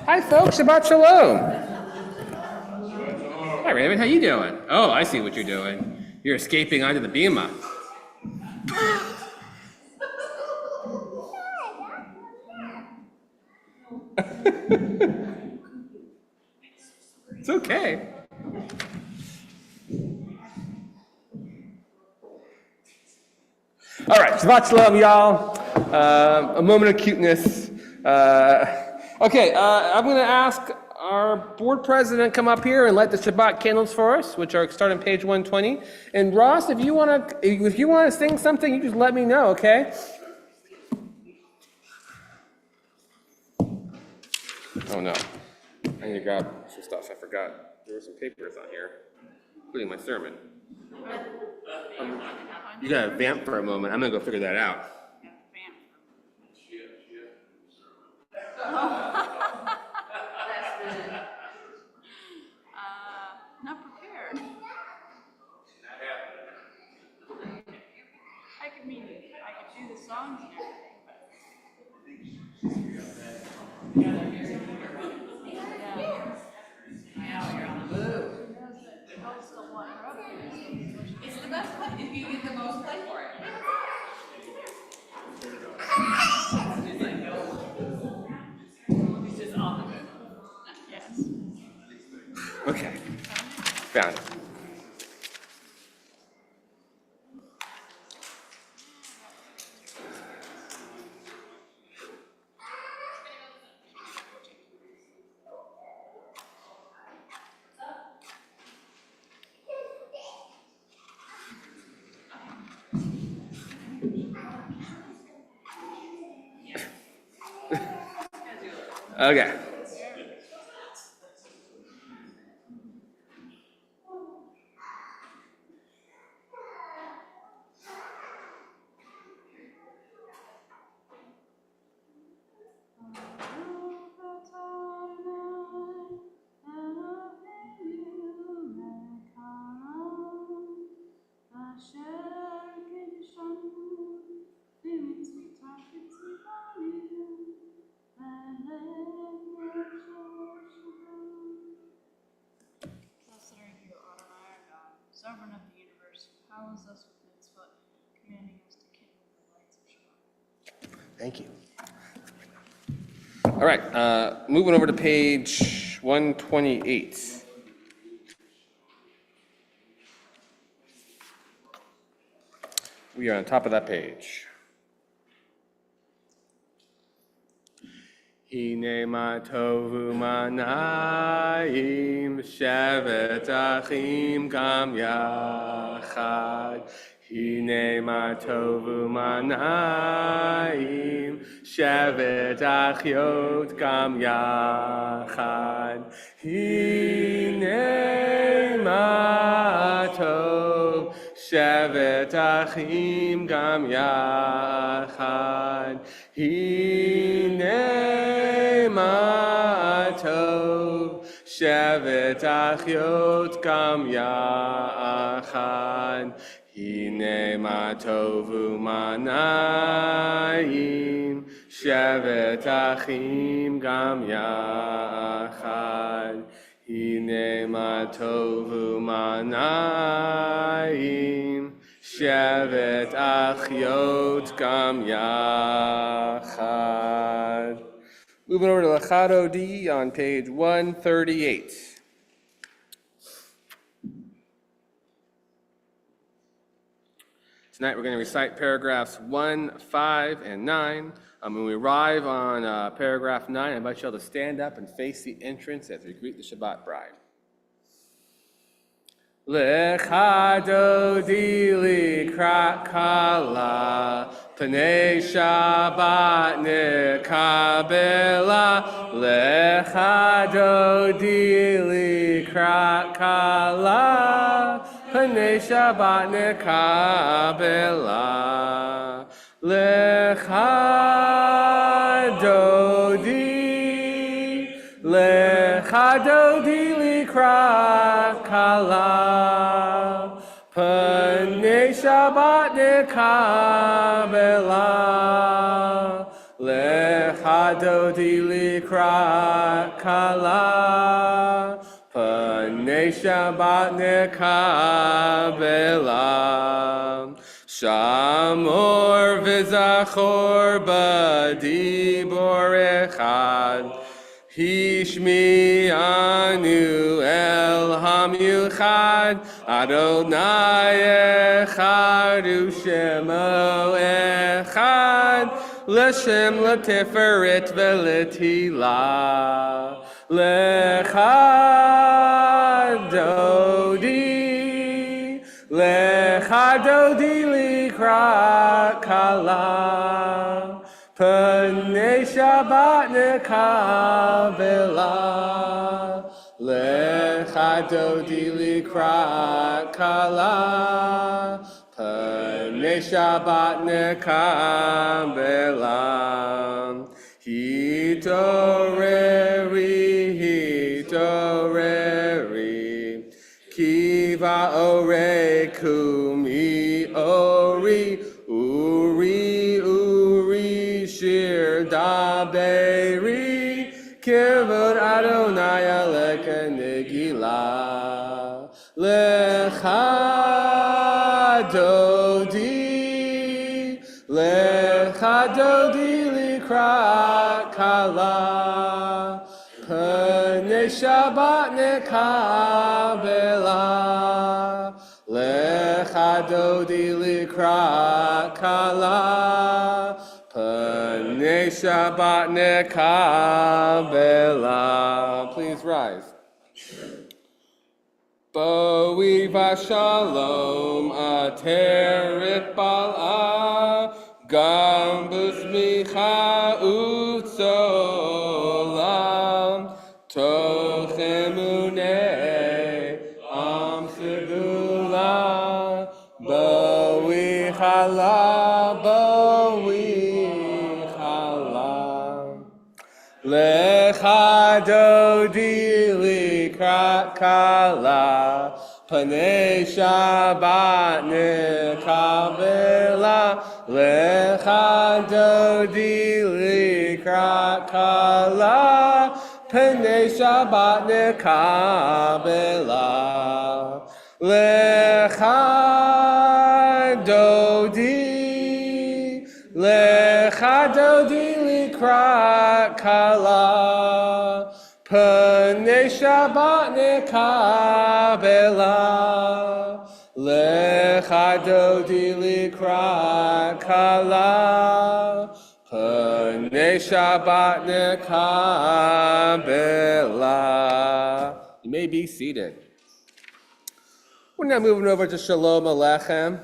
Hi, folks. Shabbat Shalom. Hi, Raymond. How you doing? Oh, I see what you're doing. You're escaping onto the bima. It's okay. All right, Shabbat Shalom, y'all. A moment of cuteness. Okay, I'm going to ask our board president come up here and light the Shabbat candles for us, which are starting on page 120. And Ross, if you want to sing something, you just let me know, okay? Oh no, I need to grab some stuff. I forgot. There were some papers on here, including my sermon. You gotta vamp for a moment. I'm gonna go figure that out. Not prepared. I could do the songs and everything, It's the best play if you get the most play for it. It's just on the move. yes. Okay, found it. Okay. Sovereign of the universe, who powers us with mitzvot, commanding us to kindle the lights of Shabbat. Thank you. All right, moving over to page 128. We are on top of that page. Hine ma tovu manayim shevet achim gam yachad. Hine ma tovu manayim shevet achiot gam yachad. Hine ma tov shevet achim gam yachad. Hine tov shevet achiot gam yachad. Hine ma tovu manayim shevet achim gam yachad. Hine ma tovu manayim shevet achiot gam yachad. Moving over to Lachado D on page 138. Tonight we're going to recite paragraphs 1, 5, and 9. When we arrive on paragraph 9, I invite you all to stand up and face the entrance as we greet the Shabbat bride. Lechado di likrat kala Pnei Shabbat nekabela lecha dodi likrat kala. Pnei Shabbat nekabela lecha dodi likrat kala. Pnei Shabbat nekabela lecha dodi likrat kala. Pnei Shabbat nekabela Shamor v'zachor b'dibor echad Hishmi'anu el hamiuchad Adonai echad u'shemo echad L'shem l'tiferet v'letila Lecha dodi likrat kala Pnei Shabbat nekabela lecha dodi likrat kala Pnei Shabbat nekabela Hitoreri Kiva ore kumi ori uri shir daberi Kivod Adonai aleka negila lecha dodi likrat kala Pnei Shabbat nekabela lecha dodi likrat kala Pnei Shabbat nekabela. Please rise. Bo'i v'shalom ateret bal'a gam b'smicha u'tzolam toch emunei am segula Bo'i chala lecha dodi likrat kala Pnei Shabbat nekabela lecha dodi likrat kala Pnei Shabbat nekabela lecha dodi likrat kala Pnei Shabbat nekabela lecha dodi likrat kala Pnei Shabbat nekabela. You may be seated. We're now moving over to Shalom Aleichem.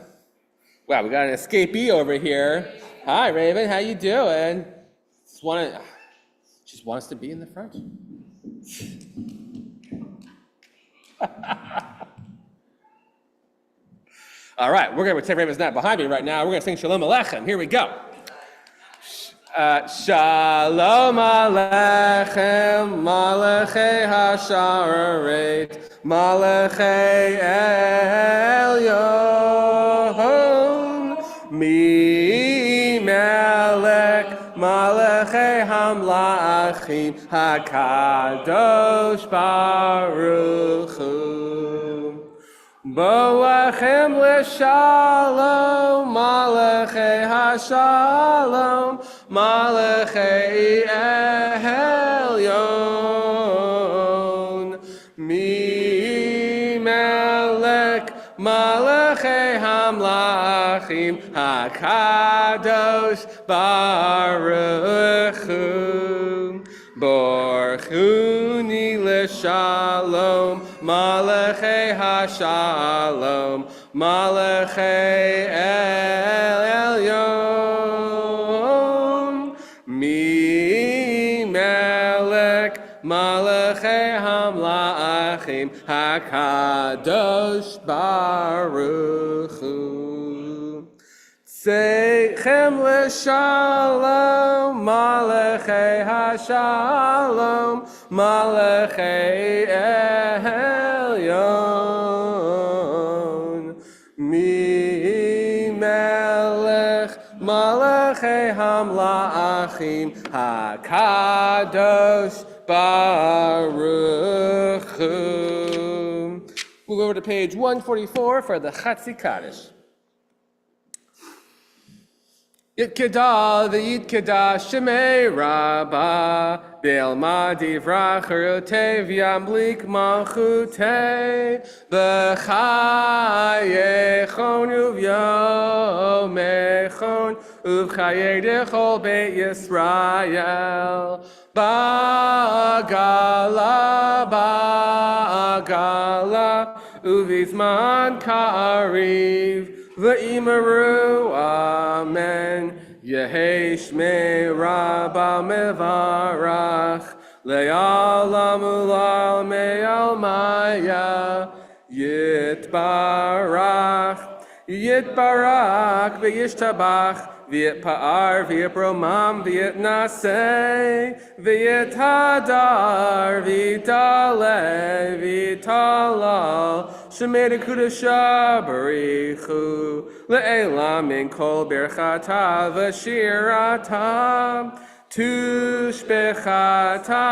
Wow, we got an escapee over here. Hi, Raven, how you doing? Just wants to be in the front. All right, we're going to pretend Raven's not behind me right now. We're going to sing Shalom Aleichem. Here we go. Shalom Aleichem, Malachei Hasharet, Malachei Elyon, Mi Melech, Malachei Hamlachim, HaKadosh Baruch Hu. Boachem l'shalom, Malachei Hashalom, Malachei Elyon. Mi Melech, Malachei Hamlachim, HaKadosh Baruch Hu. Borchuni l'shalom, Malachei Hashalom, Malachei Elyon. Malachei Hamlaachim HaKadosh Baruch Hu. Tzeichem l'shalom, Malachei HaShalom, Malachei Elyon. Mi melech, Malachei Hamlaachim HaKadosh Baruch Hu. Move over to page 144 for the Chatzi Kaddish. Yitkeda v'yitkeda shemei rabba Be'elma divrach harotev yamlik malchutei B'chayechon uvyomechon Uv'chayei dechol beit Yisrael Ba'agala Uvizman ka'ariv V'imaru amen Yehi shmei rabba mevarach Le'alam ulal me'almaya Yitbarach Yitbarach V'yishtabach V'yitpa'ar V'yipromam V'yitnaseh V'yithadar V'yitale V'yitalal Shemei Kudasha Barichu Le'elam Min Kol Berchata V'shirata Tushbechata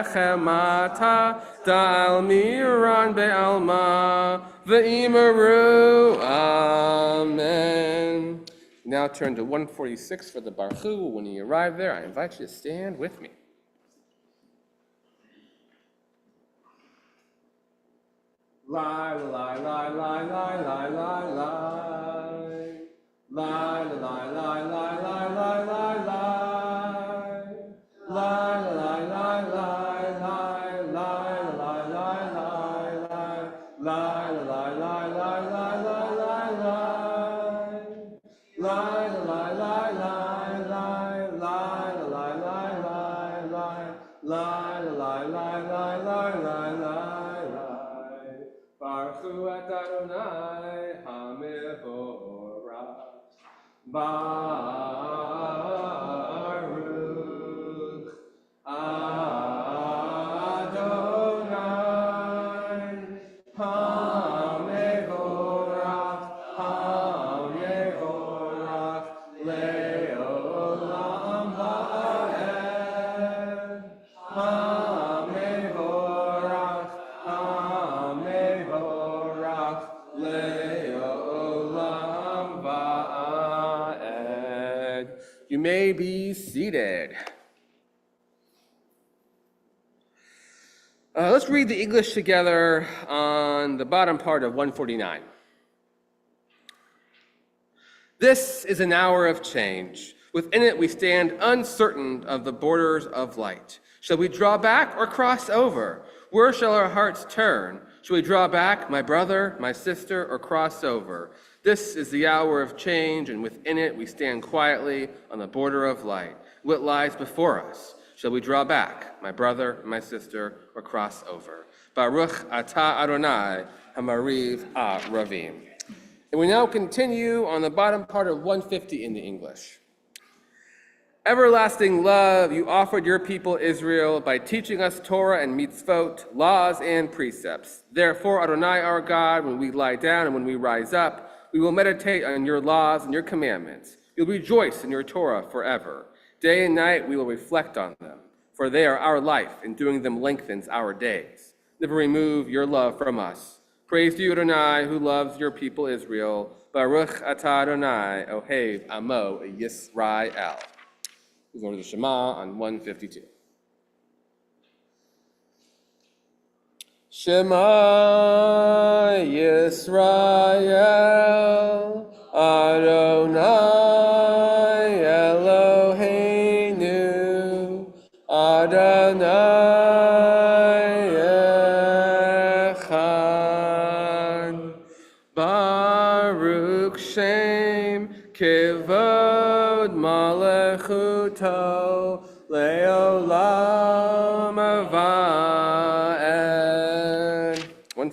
V'nechemata Da'al miran be'alma V'imaru Amen. Now turn to 146 for the Baruch. When you arrive there, I invite you to stand with me. Lie, lie, lie, lie, lie, lie, lie, lie. Lie, lie, lie, lie, lie, lie, lie, lie. Lie, lie, lie, lie, lie, lie, lie, lie, lie, lie. Lie, lie, lie, lie, lie, lie, lie, lie. Lie, lie, lie, lie, lie, lie, lie, lie, lie, lie. Lie, lie, lie, lie, lie, lie, lie. Baruch et Adonai HaMevorach. Baruch Adonai HaMevorach. HaMevorach Le'olam Va'ed. HaMevorach HaMevorach Le'olam Va'ed. You may be seated. Let's read the English together on the bottom part of 149. This is an hour of change. Within it we stand uncertain of the borders of light. Shall we draw back or cross over? Where shall our hearts turn? Shall we draw back, my brother, my sister, or cross over? This is the hour of change, and within it we stand quietly on the border of light. What lies before us? Shall we draw back, my brother, my sister, or cross over? Baruch atah Adonai hamariv ravim. And we now continue on the bottom part of 150 in the English. Everlasting love, you offered your people Israel by teaching us Torah and mitzvot, laws and precepts. Therefore, Adonai our God, when we lie down and when we rise up, we will meditate on your laws and your commandments. You'll rejoice in your Torah forever. Day and night we will reflect on them, for they are our life, and doing them lengthens our days. Never remove your love from us. Praise to you, Adonai, who loves your people Israel. Baruch atah Adonai, Ohev Amo Yisrael. We go to the Shema on 152. Shema Yisrael, Adonai Eloheinu, Adonai Echad. Baruch Shem Kevod Malechuto Leolam.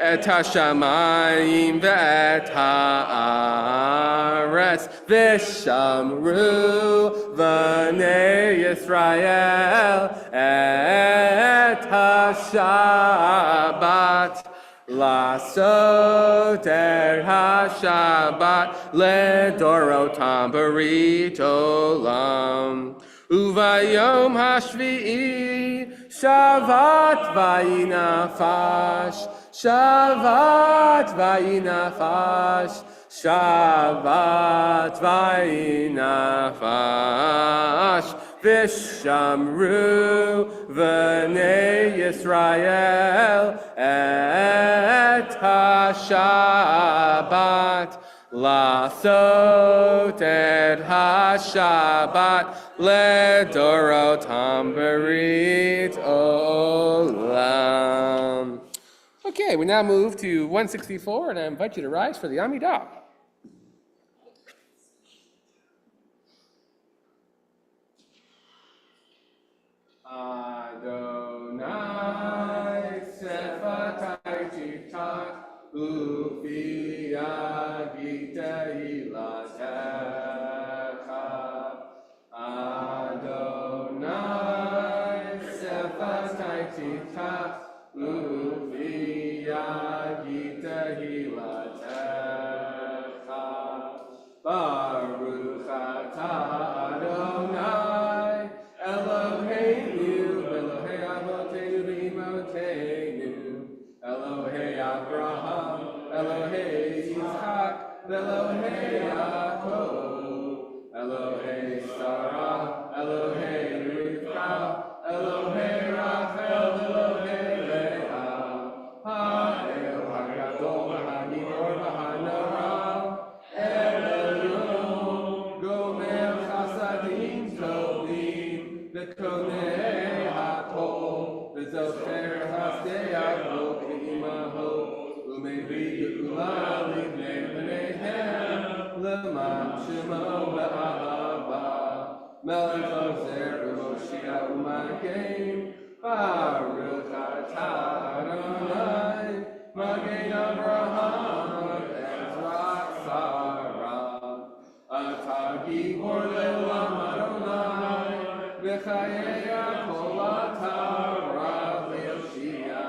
את השמיים ואת הארץ, ושמרו בני ישראל את השבת. לעשות את השבת לדורותם ברית עולם. וביום השביעי שבת ויהי נפש, שבת ויהי נפש, שבת ויהי נפש. ושמרו בני ישראל את השבת. לעשות את השבת לדורותם ברית עולם. Okay, we now move to 164, and I invite you to rise for the Amidah. Adonai sefatai titak ufi agita ilatecha. Adonai sefatai titak ufi agita ilatecha. Baruch atah Adonai Eloheinu, Elohei Avotenu v'Imotenu, Elohei Abraham, Elohei Yitzchak, Elohei Yaakov, Elohei Sarah, Elohei Rivka, Elohei Rachel, Elohei Leah, Ha'el Hagadol v'Hagibor v'Hanora, Elyon, Gomer Chasadim Tovim, V'konei hakol, v'zocher hasdei hakol v'imahot, u'mevri geula livnei b'neihem, l'man shemo b'ahava, melech ozer u'moshiach u'magen, baruch atah Adonai, magen Avraham, Ezra, Sarah, atah gibor le'olam Adonai, v'chayei hakol atah le'Yoshia,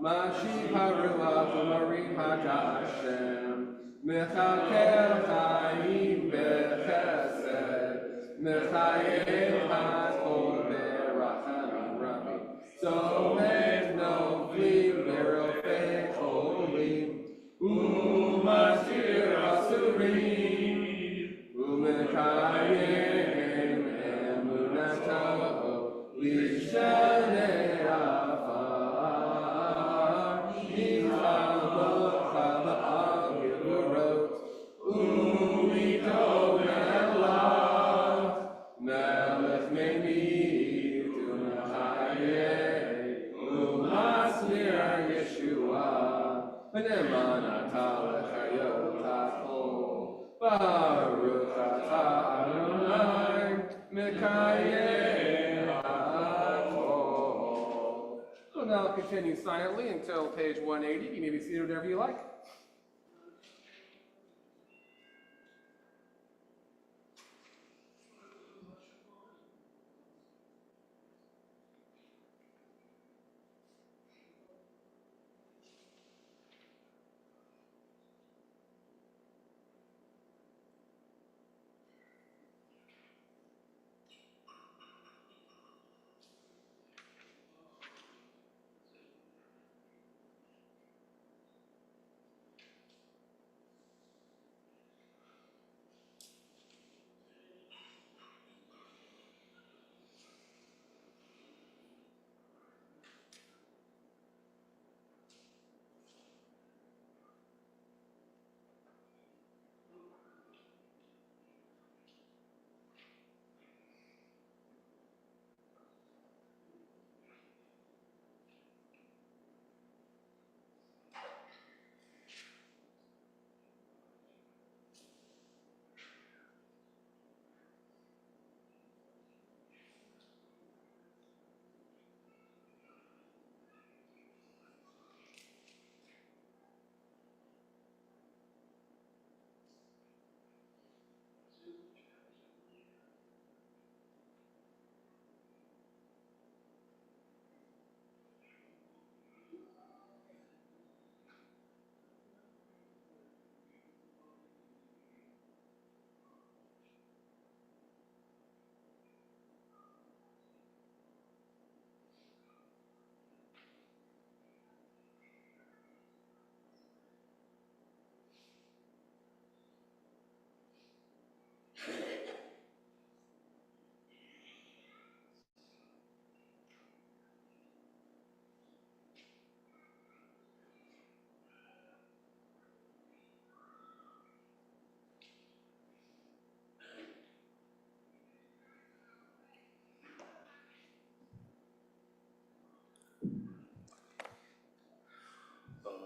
Mashiach haruach u'marim ha'Hashem, mechakel chayim b'chesed, mechayel hakol b'rachamim rabim, somed noflim v'rofei cholim, u'mashir asurim, u'mekayem emunato lishanei afar, yichalmocha ba'al gevurot, u'mito melach, melech me'mid u'mechayeh, u'maslir Yeshua, v'ne'eman atah l'chayot hakol, baruch atah Adonai, mekayem hakol. So now continue silently until page 180. You may be seated wherever you like.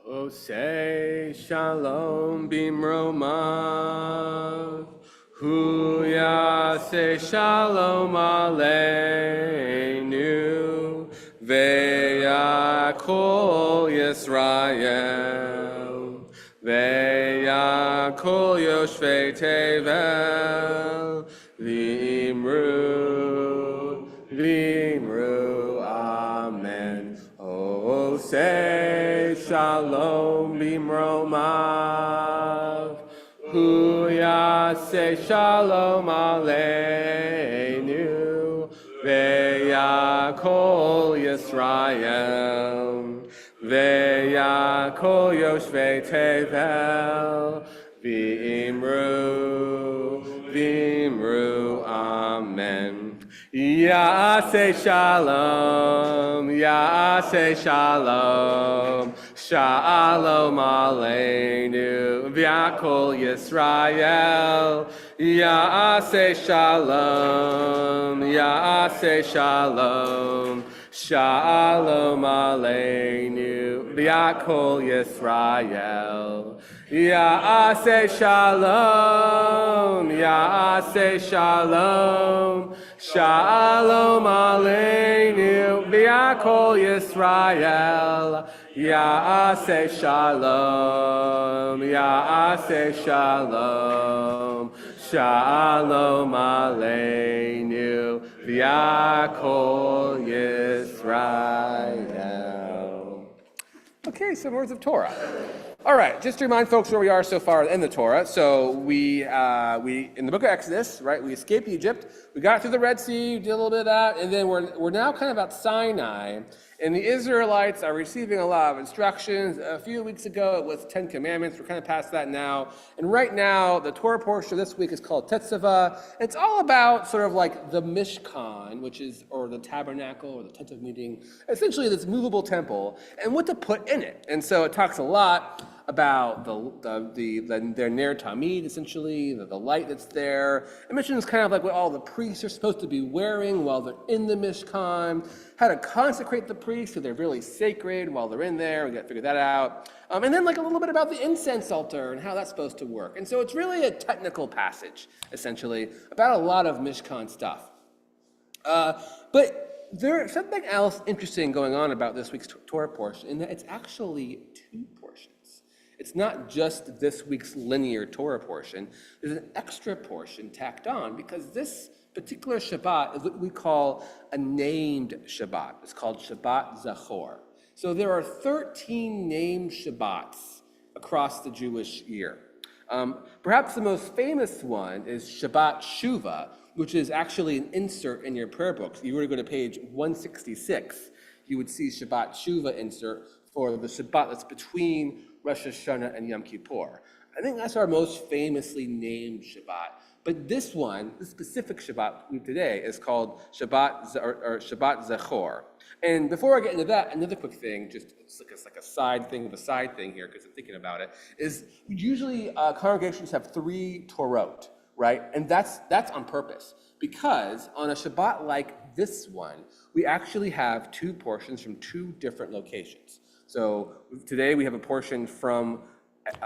Oh, say shalom bimromav, hu yaseh shalom aleinu, ve'yakol Yisrael, ve'yakol yoshvei tevel, v'imru, amen. Oh, say shalom bimromav, hu yaseh shalom aleinu, ve'yakol Yisrael, ve'yakol yoshvei tevel, v'imru, amen. Yaseh shalom, Yaseh shalom, shalom aleinu, v'yakol Yisrael. Yaseh shalom, Yaseh shalom, shalom aleinu, v'yakol Yisrael. Yaseh shalom, Yaseh shalom, shalom aleinu, v'yakol Yisrael. Yaseh shalom, Yaseh shalom, shalom aleinu, v'yakol Yisrael. Okay, some words of Torah. All right, just to remind folks where we are so far in the Torah. So we in the book of Exodus, right? We escaped Egypt. We got through the Red Sea, did a little bit of that, and then we're now kind of at Sinai, and the Israelites are receiving a lot of instructions. A few weeks ago, it was 10 Commandments. We're kind of past that now, and right now the Torah portion this week is called Tetzaveh. It's all about sort of like the Mishkan, which is or the tabernacle or the tent of meeting, essentially this movable temple, and what to put in it. And so it talks a lot about their Ner Tamid, essentially, the light that's there. It mentions kind of like what all the priests are supposed to be wearing while they're in the Mishkan, how to consecrate the priests so they're really sacred while they're in there. We got to figure that out. And then like a little bit about the incense altar and how that's supposed to work. And so it's really a technical passage, essentially, about a lot of Mishkan stuff. But there's something else interesting going on about this week's Torah portion, in that it's actually two portions. It's not just this week's linear Torah portion. There's an extra portion tacked on because this particular Shabbat is what we call a named Shabbat. It's called Shabbat Zachor. So there are 13 named Shabbats across the Jewish year. Perhaps the most famous one is Shabbat Shuvah, which is actually an insert in your prayer books. If you were to go to page 166, you would see Shabbat Shuvah insert for the Shabbat that's between Rosh Hashanah and Yom Kippur. I think that's our most famously named Shabbat. But this one, this specific Shabbat we have today, is called Shabbat Zachor. And before I get into that, another quick thing, just it's like a side thing of a side thing here, because I'm thinking about it, is usually congregations have 3 Torot, right? And that's on purpose, because on a Shabbat like this one, we actually have 2 portions from 2 different locations. So today we have a portion from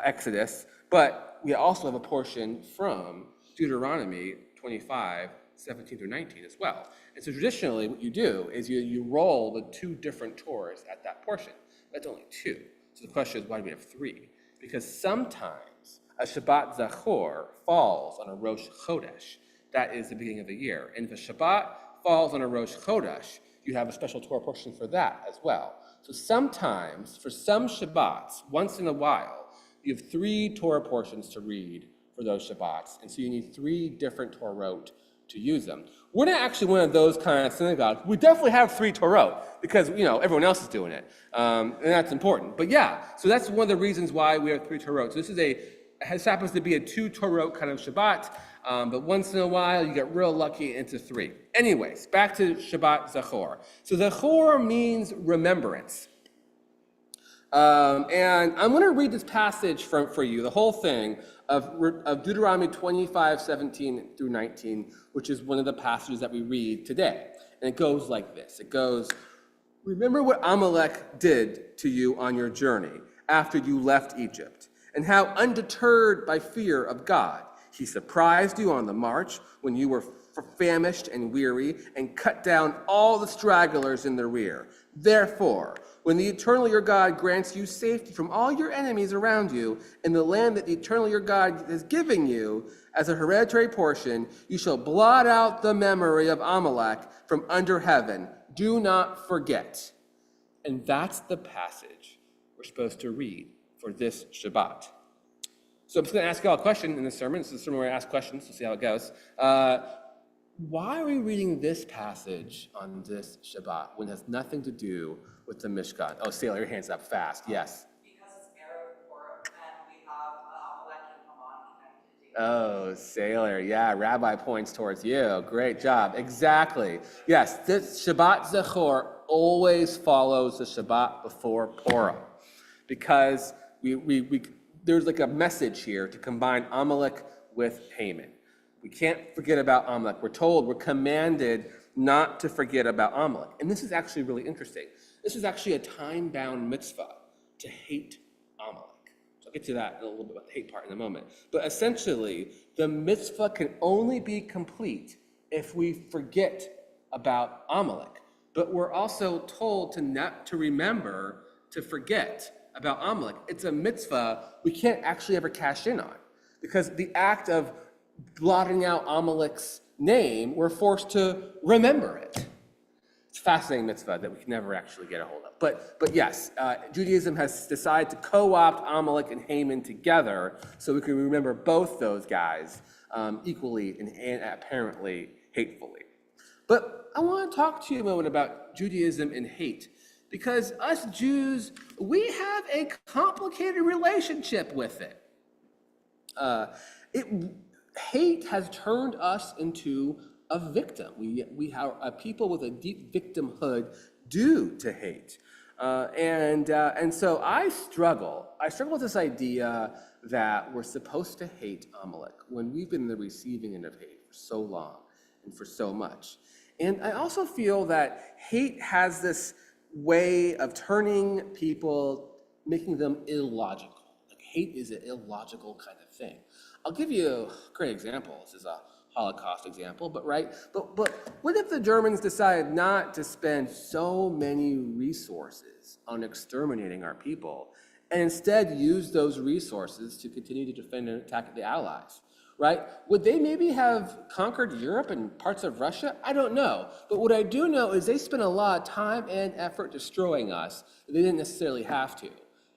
Exodus, but we also have a portion from Deuteronomy 25, 17 through 19 as well. And so traditionally what you do is you roll the 2 different Torahs at that portion. That's only 2. So the question is, why do we have 3? Because sometimes a Shabbat Zachor falls on a Rosh Chodesh. That is the beginning of the year. And if a Shabbat falls on a Rosh Chodesh, you have a special Torah portion for that as well. So sometimes, for some Shabbats, once in a while, you have 3 Torah portions to read for those Shabbats. And so you need 3 different Torot to use them. We're not actually one of those kind of synagogues. We definitely have 3 Torot because, everyone else is doing it. And that's important. But yeah, so that's one of the reasons why we have 3 Torot. So this happens to be a 2 Torot kind of Shabbat. But once in a while, you get real lucky into 3. Anyways, back to Shabbat Zachor. So Zachor means remembrance. And I'm going to read this passage for you, the whole thing, of Deuteronomy 25, 17 through 19, which is one of the passages that we read today. And it goes like this. It goes, "Remember what Amalek did to you on your journey, after you left Egypt, and how undeterred by fear of God, he surprised you on the march when you were famished and weary, and cut down all the stragglers in the rear. Therefore, when the eternal your God grants you safety from all your enemies around you in the land that the eternal your God is giving you as a hereditary portion, you shall blot out the memory of Amalek from under heaven. Do not forget. And that's the passage we're supposed to read for this Shabbat. So I'm just going to ask you all a question in this sermon. This is a sermon where I ask questions. We'll see how it goes. Why are we reading this passage on this Shabbat when it has nothing to do with the Mishkan? Oh, Sailor, your hand's up fast. Yes. Because it's Erev Shabbat and we have Amalek and Haman connected together. Oh, Sailor. Yeah, Rabbi points towards you. Great job. Exactly. Yes, this Shabbat Zechor always follows the Shabbat before Purim because there's like a message here to combine Amalek with Haman. We can't forget about Amalek. We're commanded not to forget about Amalek. And this is actually really interesting. This is actually a time-bound mitzvah to hate Amalek. So I'll get to that in a little bit about the hate part in a moment. But essentially, the mitzvah can only be complete if we forget about Amalek. But we're also told to remember to forget about Amalek. It's a mitzvah we can't actually ever cash in on because the act of blotting out Amalek's name, we're forced to remember it. It's a fascinating mitzvah that we can never actually get a hold of. But yes, Judaism has decided to co-opt Amalek and Haman together so we can remember both those guys equally and apparently hatefully. But I want to talk to you a moment about Judaism and hate because us Jews, we have a complicated relationship with it. Hate has turned us into a victim. We have a people with a deep victimhood due to hate. And so I struggle with this idea that we're supposed to hate Amalek when we've been in the receiving end of hate for so long and for so much. And I also feel that hate has this way of turning people, making them illogical. Like hate is an illogical kind of thing. I'll give you a great example. This is a Holocaust example, but what if the Germans decided not to spend so many resources on exterminating our people and instead use those resources to continue to defend and attack the Allies, right? Would they maybe have conquered Europe and parts of Russia? I don't know. But what I do know is they spent a lot of time and effort destroying us. They didn't necessarily have to.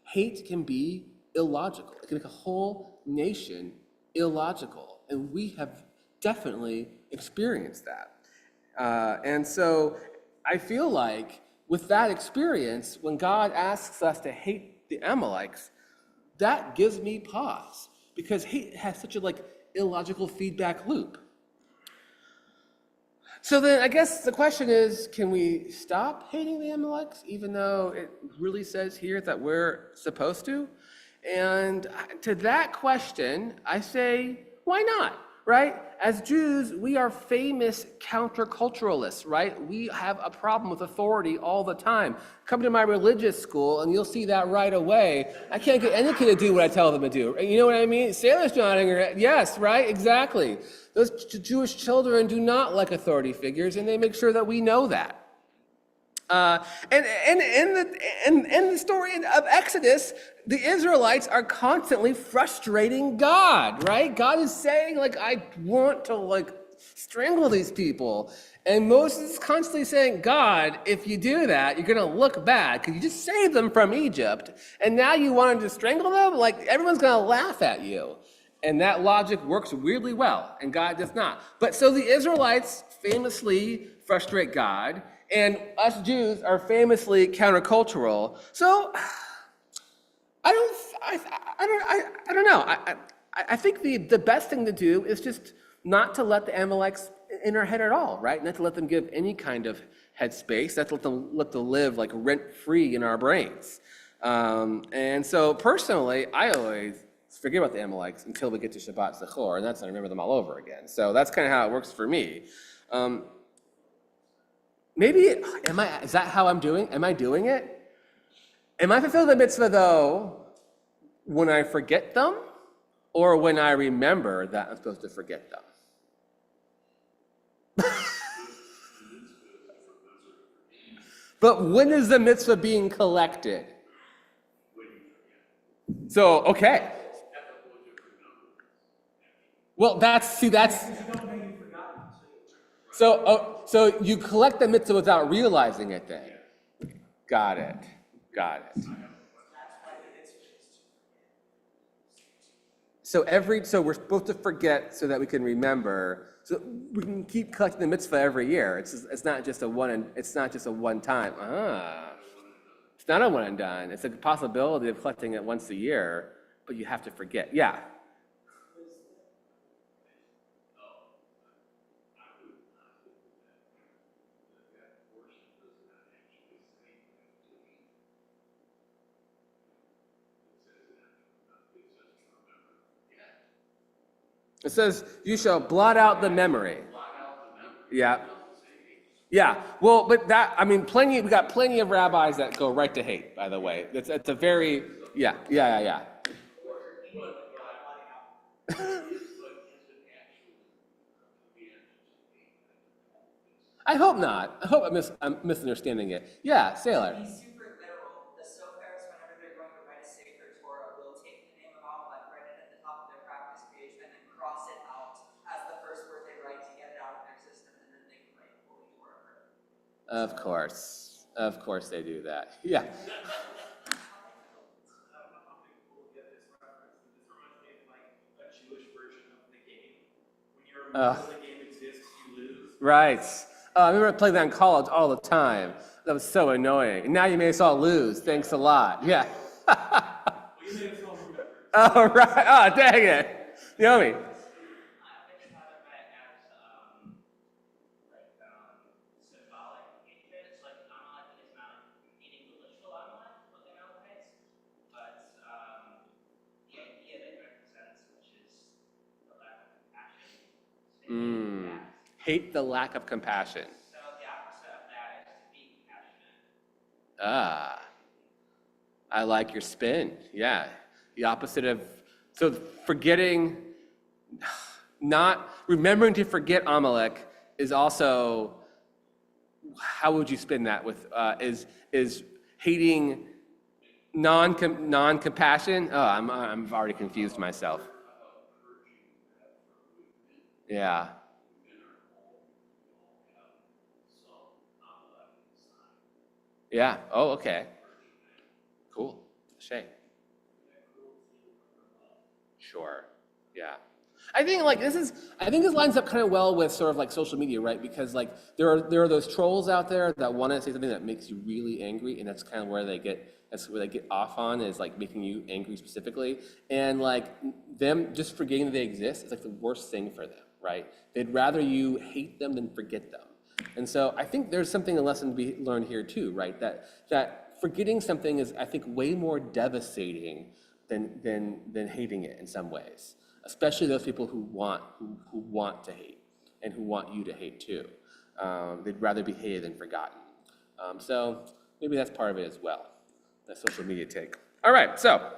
Hate can be illogical. It can make a whole nation illogical, and we have definitely experienced that. And so I feel like with that experience, when God asks us to hate the Amalekites, that gives me pause because hate has such a illogical feedback loop. So then I guess the question is, can we stop hating the Amalekites even though it really says here that we're supposed to? And to that question, I say, why not, right? As Jews, we are famous counterculturalists, right? We have a problem with authority all the time. Come to my religious school and you'll see that right away. I can't get any kid to do what I tell them to do. You know what I mean? Sailor's nodding her head. Yes, right? Exactly. Those Jewish children do not like authority figures, and they make sure that we know that. And in the story of Exodus, the Israelites are constantly frustrating God, right? God is saying, I want to, strangle these people. And Moses is constantly saying, God, if you do that, you're going to look bad because you just saved them from Egypt. And now you wanted to strangle them? Everyone's going to laugh at you. And that logic works weirdly well, and God does not. But so the Israelites famously frustrate God, and us Jews are famously countercultural. So I don't know. I think the best thing to do is just not to let the Amalekites in our head at all, right? Not to let them give any kind of headspace. Not to let them live rent-free in our brains. And so personally, I always forget about the Amalekites until we get to Shabbat Zechor, and that's when I remember them all over again. So that's kind of how it works for me. Maybe, is that how I'm doing? Am I doing it? Am I fulfilling the mitzvah, though, when I forget them, or when I remember that I'm supposed to forget them? But when is the mitzvah being collected? So, okay. Well, that's. So you collect the mitzvah without realizing it then. Got it. So we're supposed to forget so that we can remember. So we can keep collecting the mitzvah every year. It's not just a one time. It's not a one and done. It's a possibility of collecting it once a year, but you have to forget. Yeah. It says, you shall blot out the memory. Yeah. Yeah. Well, but we got plenty of rabbis that go right to hate, by the way. It's a very, yeah. I hope not. I hope I'm misunderstanding it. Yeah, Sailor. Be super literal. The Sophars, whenever they're going to write a Sefer Torah, will take the name of Amalek, write it at the top of their practice page, and then cross it out as the first word they write to get it out of their system, and then they can write Holy Torah. Of course they do that. Yeah. I don't know how many people will get this reference, but this reminds me of like a Jewish version of the game. When you remember the game exists, you lose. Right. I remember playing that in college all the time. That was so annoying. And now you made us all lose. Thanks a lot. Yeah. Well, you made us all remember. Oh, right. Oh, dang it. Yomi. Symbolic hatred. Like Amalek is not eating the literal Amalek, what the Amalekites, but the idea that it represents, which is the lack of compassion. Hate the lack of compassion. So the opposite of that is to be compassionate. I like your spin. Yeah. The opposite of, so forgetting, not remembering to forget Amalek is also, how would you spin that with, is hating non-compassion? Oh, I'm already confused myself. Yeah. Yeah. Oh, okay. Cool. Shame. Sure. Yeah. I think this lines up kind of well with sort of like social media, right? Because like there are those trolls out there that want to say something that makes you really angry, and that's kind of where they get off on, is like making you angry specifically. And like them just forgetting that they exist is like the worst thing for them, right? They'd rather you hate them than forget them. And so I think there's a lesson to be learned here too, right? That forgetting something is, I think, way more devastating than hating it in some ways, especially those people who want to hate and who want you to hate too. They'd rather be hated than forgotten. So maybe that's part of it as well, that social media take. All right, so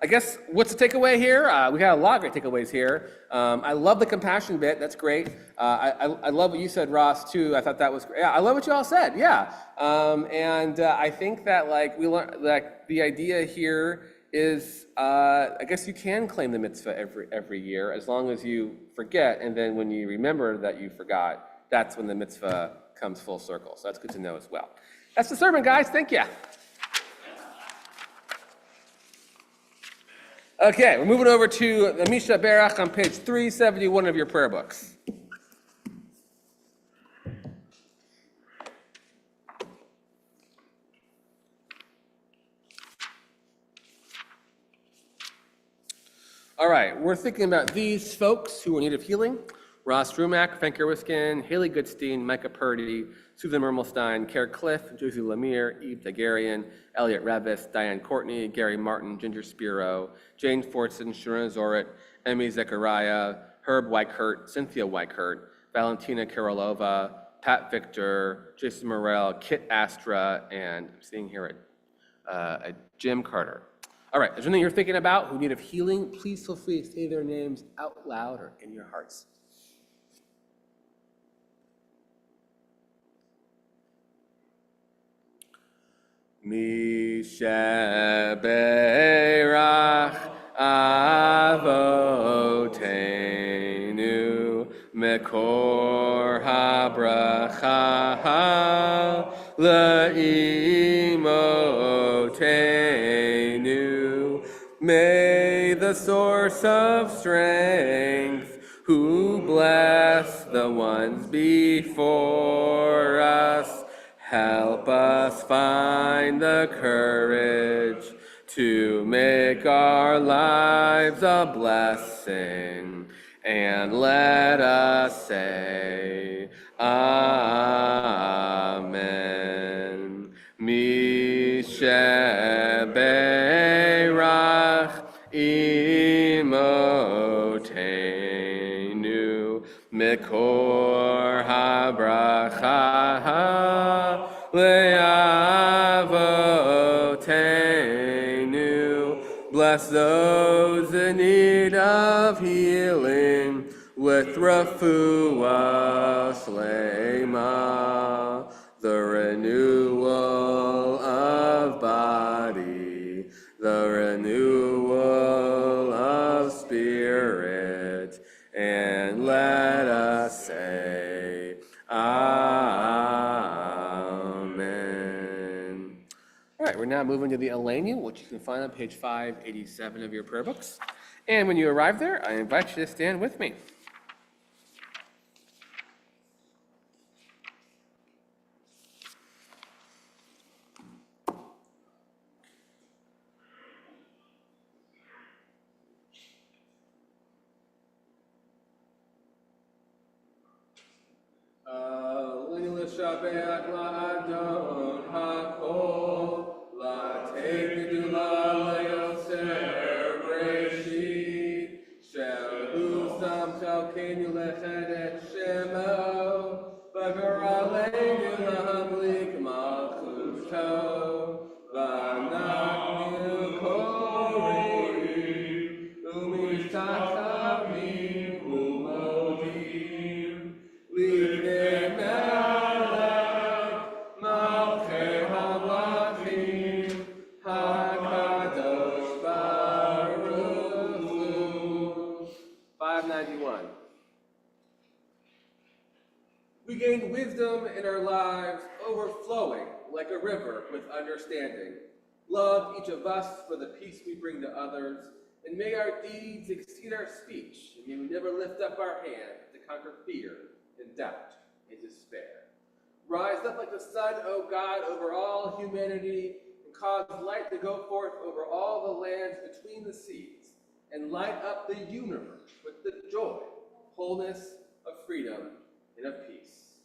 I guess what's the takeaway here? We got a lot of great takeaways here. I love the compassion bit. That's great. I love what you said, Ross, too. I thought that was great. Yeah, I love what you all said. Yeah. And I think that like we learned, like the idea here is, I guess you can claim the mitzvah every year as long as you forget, and then when you remember that you forgot, that's when the mitzvah comes full circle. So that's good to know as well. That's the sermon, guys. Thank you. Okay, we're moving over to the Mishnah Berach on page 371 of your prayer books. All right, we're thinking about these folks who are in need of healing: Ross Rumack, Frank Erwiskin, Haley Goodstein, Micah Purdy, Susan Mermelstein, Kara Cliff, Josie Lemire, Eve Dagarian, Elliot Revis, Diane Courtney, Gary Martin, Ginger Spiro, Jane Fortson, Sharona Zorit, Emmy Zechariah, Herb Weichert, Cynthia Weichert, Valentina Karolova, Pat Victor, Jason Morrell, Kit Astra, and I'm seeing here a Jim Carter. All right, is there anything you're thinking about who need of healing? Please feel free to say their names out loud or in your hearts. Mishaberach Avotenu Mekor HaBracha Le'imotenu. May the source of strength, who bless the ones before us, help us find the courage to make our lives a blessing, and let us say, Amen. Misheberach imotenu mikor habracha le'avotenu. Bless those in need of healing with refuah shlema, the renewal of body, the renewal of spirit, and let us say, Amen. All right, we're now moving to the Elenia, which you can find on page 587 of your prayer books. And when you arrive there, I invite you to stand with me. Shabeach la'adon hakol, la'tei gedula le'yoser breshit, shel samcha kenu leched et shemo, v'garaleinu lahamlik malchuto, v'anachnu korim, u'mishtachavim u'modim, livnei melech, malchei hamlachim, hakadosh baruch hu. 591. We gain wisdom in our lives, overflowing like a river with understanding. Love each of us for the peace we bring to others, and may our deeds exceed our speech, and may we never lift up our hands to conquer fear and doubt and despair. Rise up like the sun, O God, over all humanity, and cause light to go forth over all the lands between the seas, and light up the universe with the joy, wholeness of freedom and of peace.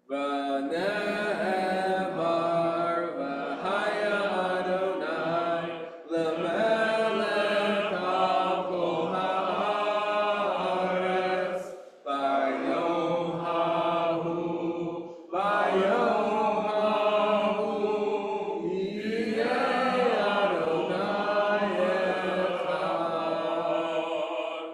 V'ne'emar v'haya Adonai l'melech al kol ha'aretz v'yom hahu yiyeh Adonai echad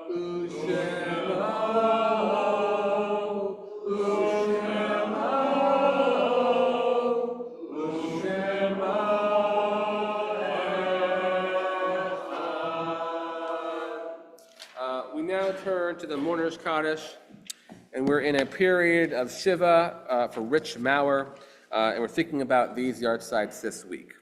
u'shemo we now turn to the Mourner's Kaddish, and we're in a period of Shiva for Rich Maurer, and we're thinking about these yahrzeits this week.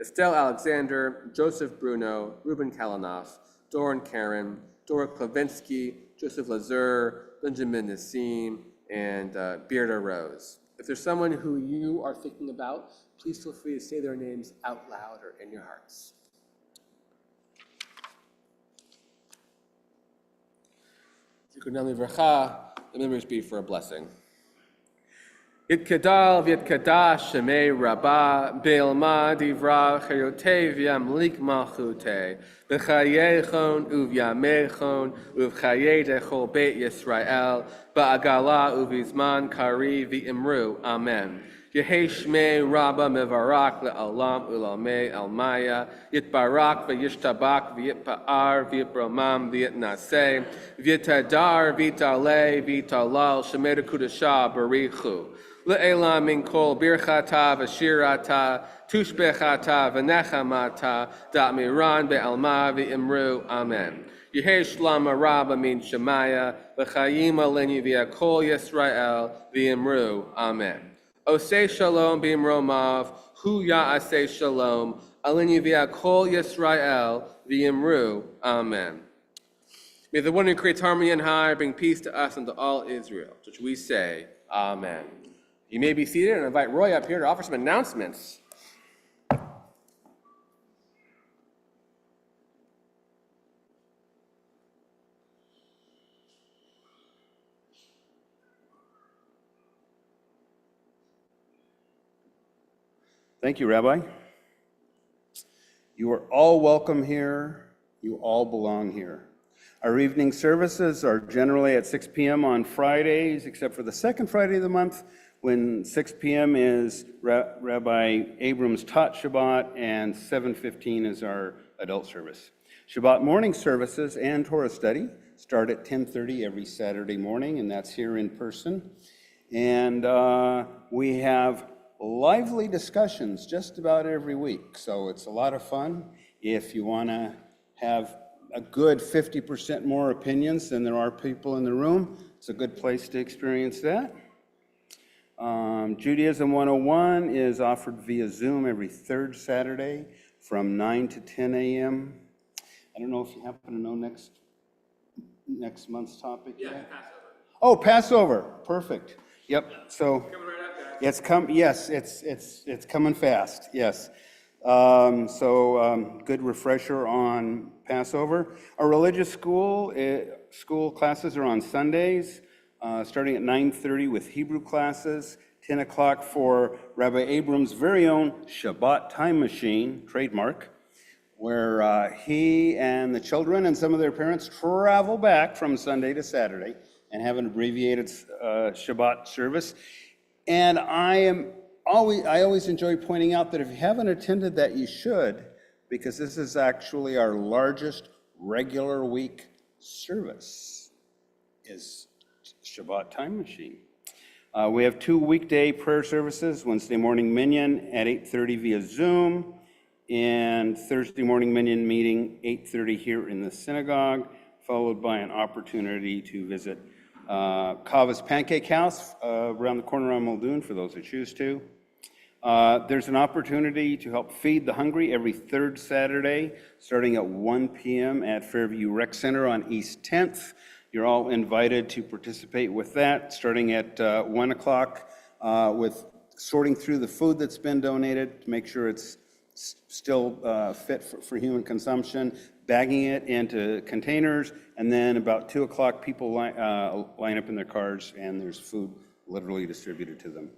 Estelle Alexander, Joseph Bruno, Ruben Kalanoff, Doran Karen, Dora Klavinsky, Joseph Lazur, Benjamin Nassim, and Bearda Rose. If there's someone who you are thinking about, please feel free to say their names out loud or in your hearts. The memories be for a blessing. Yitkadal v'yitkadash shemei rabbah, be'ilma divra chayote v'yamlik malchute, b'chayechon uvyamechon, uv'chaye dechol beit Yisrael, ba'agala uvizman kari v'imru. Amen. Yehi shmei rabbah mevarak le'olam ulamei almaya, yitbarak v'yishtabak v'yitpa'ar v'yipromam v'yitnaseh, v'yitadar v'yitaleh v'yitalal shemei kudashah barichu. Le'elam min kol birchata v'shirata, tushbechata v'nechamata, da'miran be'alma v'imru. Amen. Yehei shlama rabba min shemaya, v'chayim aleni v'yakol Yisrael v'imru. Amen. Osei shalom b'imromav, hu ya'asei shalom, aleni v'yakol Yisrael v'imru. Amen. May the one who creates harmony and high bring peace to us and to all Israel, to which we say, Amen. You may be seated and invite Roy up here to offer some announcements. Thank you, Rabbi. You are all welcome here. You all belong here. Our evening services are generally at 6 p.m. on Fridays, except for the second Friday of the month, when 6 p.m. is Rabbi Abram's Tot Shabbat, and 7:15 is our adult service. Shabbat morning services and Torah study start at 10:30 every Saturday morning, and that's here in person. And we have lively discussions just about every week, so it's a lot of fun. If you want to have a good 50% more opinions than there are people in the room, it's a good place to experience that. Judaism 101 is offered via Zoom every third Saturday from 9 to 10 a.m. I don't know if you happen to know next month's topic yet? Yeah, Passover. Oh, Passover. Perfect. Yep. So Coming right up, guys. it's coming fast. Yes. Good refresher on Passover. Our religious school classes are on Sundays, starting at 9:30 with Hebrew classes, 10 o'clock for Rabbi Abram's very own Shabbat time machine, trademark, where he and the children and some of their parents travel back from Sunday to Saturday and have an abbreviated Shabbat service. And I always enjoy pointing out that if you haven't attended that, you should, because this is actually our largest regular week service, is Shabbat time machine. We have 2 weekday prayer services, Wednesday morning minyan at 8:30 via Zoom, and Thursday morning minyan meeting 8:30 here in the synagogue, followed by an opportunity to visit Kava's Pancake House around the corner on Muldoon for those who choose to. There's an opportunity to help feed the hungry every third Saturday, starting at 1 p.m. at Fairview Rec Center on East 10th. You're all invited to participate with that, starting at 1 o'clock with sorting through the food that's been donated to make sure it's still fit for human consumption, bagging it into containers, and then about 2 o'clock people line up in their cars and there's food literally distributed to them.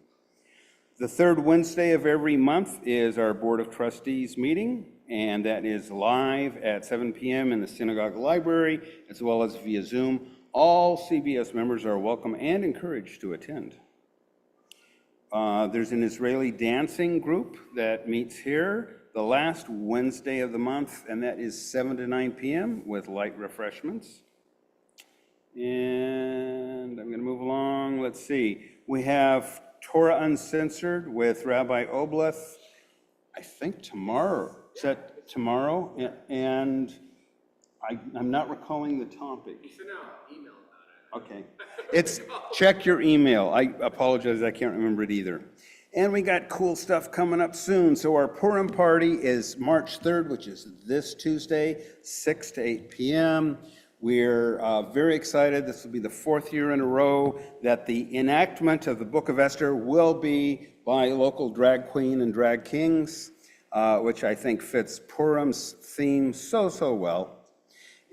The third Wednesday of every month is our Board of Trustees meeting, and that is live at 7 p.m. in the synagogue library, as well as via Zoom. All CBS members are welcome and encouraged to attend. There's an Israeli dancing group that meets here the last Wednesday of the month, and that is 7 to 9 p.m. with light refreshments. And I'm going to move along. Let's see. We have Torah Uncensored with Rabbi Obleth, I think tomorrow. Is that tomorrow? Yeah, and I'm not recalling the topic. You sent out an email about it. Okay. It's check your email. I apologize, I can't remember it either. And we got cool stuff coming up soon. So our Purim party is March 3rd, which is this Tuesday, 6 to 8 p.m. We're very excited. This will be the 4th year in a row that the enactment of the Book of Esther will be by local drag queen and drag kings, which I think fits Purim's theme so well.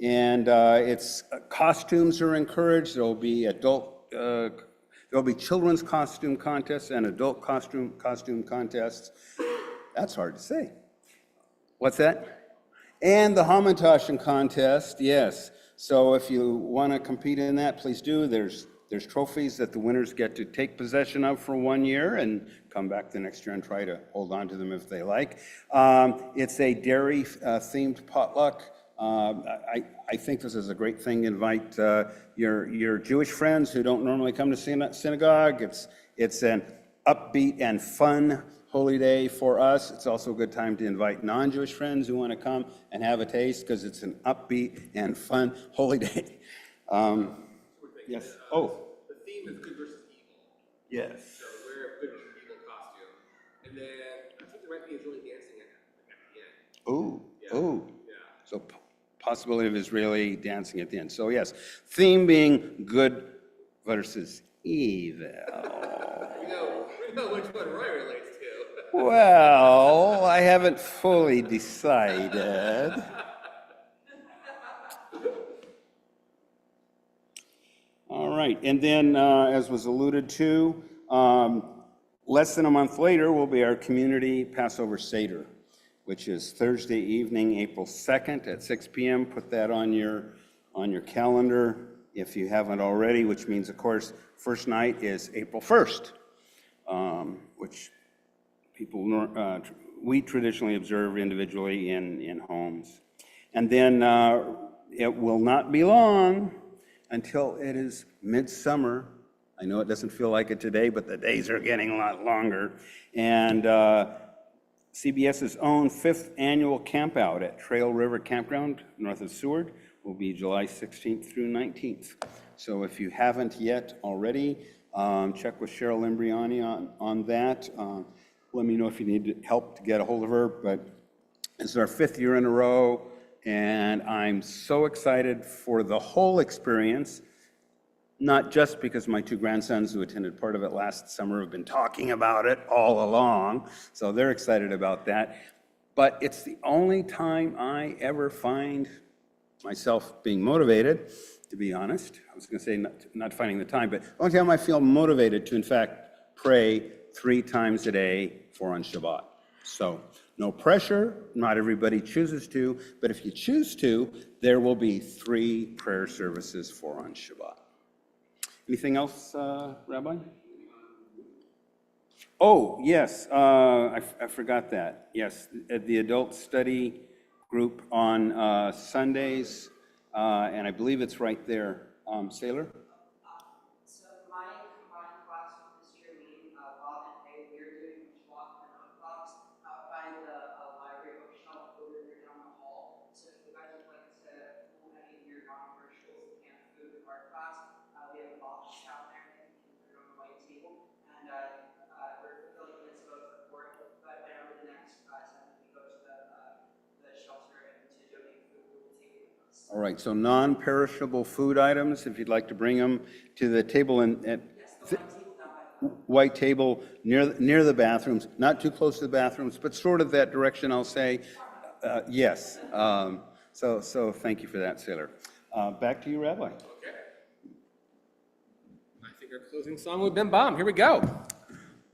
And its costumes are encouraged. There will be adult There'll be children's costume contests and adult costume contests. That's hard to say. What's that? And the Hamantaschen contest, yes. So if you want to compete in that, please do. There's trophies that the winners get to take possession of for 1 year and come back the next year and try to hold on to them if they like. It's a dairy themed potluck. I think this is a great thing. Invite your Jewish friends who don't normally come to synagogue. It's an upbeat and fun holy day for us. It's also a good time to invite non-Jewish friends who want to come and have a taste because it's an upbeat and fun holy day. Yes. Oh. The theme is good versus evil. Yes. So wear a good versus evil costume. And then I think the right thing is really dancing at the end. Oh. Yeah. Oh. Yeah. So possibility of Israeli dancing at the end. So yes, theme being good versus evil. We know which one Roy relates to. Well, I haven't fully decided. All right, and then as was alluded to, less than a month later will be our community Passover Seder, which is Thursday evening, April 2nd at 6 p.m. Put that on your calendar if you haven't already, which means, of course, first night is April 1st, which we traditionally observe individually in homes. And then it will not be long until it is midsummer. I know it doesn't feel like it today, but the days are getting a lot longer. And CBS's own 5th annual campout at Trail River Campground, north of Seward, will be July 16th through 19th. So if you haven't yet already, check with Cheryl Limbriani on that. Let me know if you need help to get a hold of her, but it's our 5th year in a row, and I'm so excited for the whole experience, not just because my 2 grandsons who attended part of it last summer have been talking about it all along, so they're excited about that, but it's the only time I ever find myself being motivated, to be honest. I was going to say not finding the time, but the only time I feel motivated to, in fact, pray 3 times a day for on Shabbat. So no pressure, not everybody chooses to, but if you choose to, there will be 3 prayer services for on Shabbat. Anything else, Rabbi? Oh, yes, I forgot that. Yes, at the adult study group on Sundays, and I believe it's right there. Sailor? So my combined class with this year, me, Bob and Faye, we're doing Shabbat and Orthodox out by the library bookshelf over there down the hall. So if you guys would like to pull any of your non-commercials and canned food with our class, we have a box out there that you can put it on the white table. And we're fulfilling this vote for court, but whenever the next time we go to the shelter and to donate food, we will take it with us. All right, so non-perishable food items, if you'd like to bring them to the table white table near the bathrooms, not too close to the bathrooms, but sort of that direction, I'll say. Yes. So thank you for that, Sailor. Back to you, Rabbi. Okay. I think our closing song would Bim Bam. Here we go.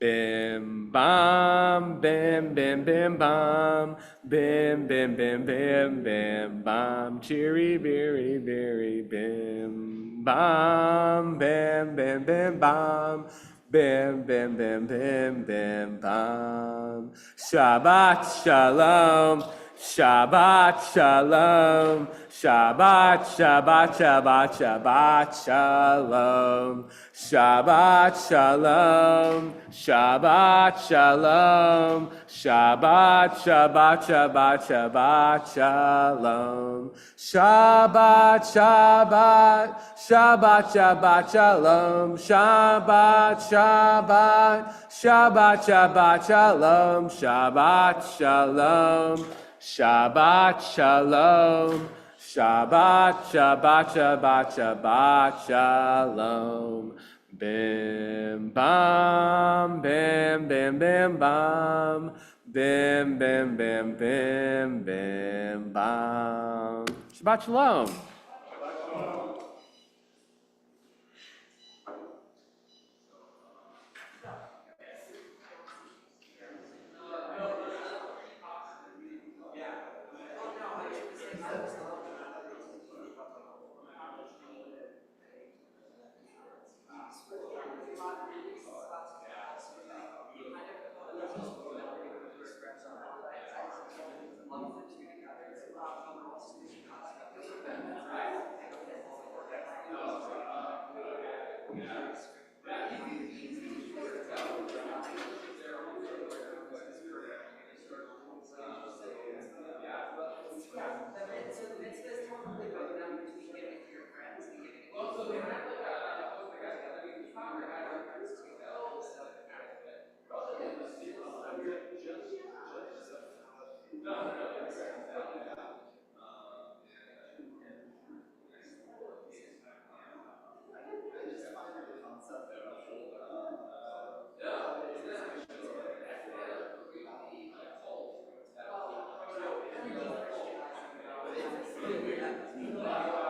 Bim bam, bim bim bim bam, bim bim bim bim bim bam, cheery beery beery bim bam, bim bim bim bam, bim bim bim bim bim bam. Shabbat shalom, Shabbat shalom, Shabbat Shabbat Shabbat Shabbat shalom, Shabbat shalom, Shabbat shalom, Shabbat Shabbat Shabbat Shabbat shalom, Shabbat Shabbat Shabbat Shabbat shalom, Shabbat Shabbat Shabbat Shabbat shalom, Shabbat shalom, Shabbat shalom, Shabbat Shabbat Shabbat Shabbat shalom. Bim bam, bim bim bim bam, bim bim bim bim bim bam. Shabbat shalom. That must be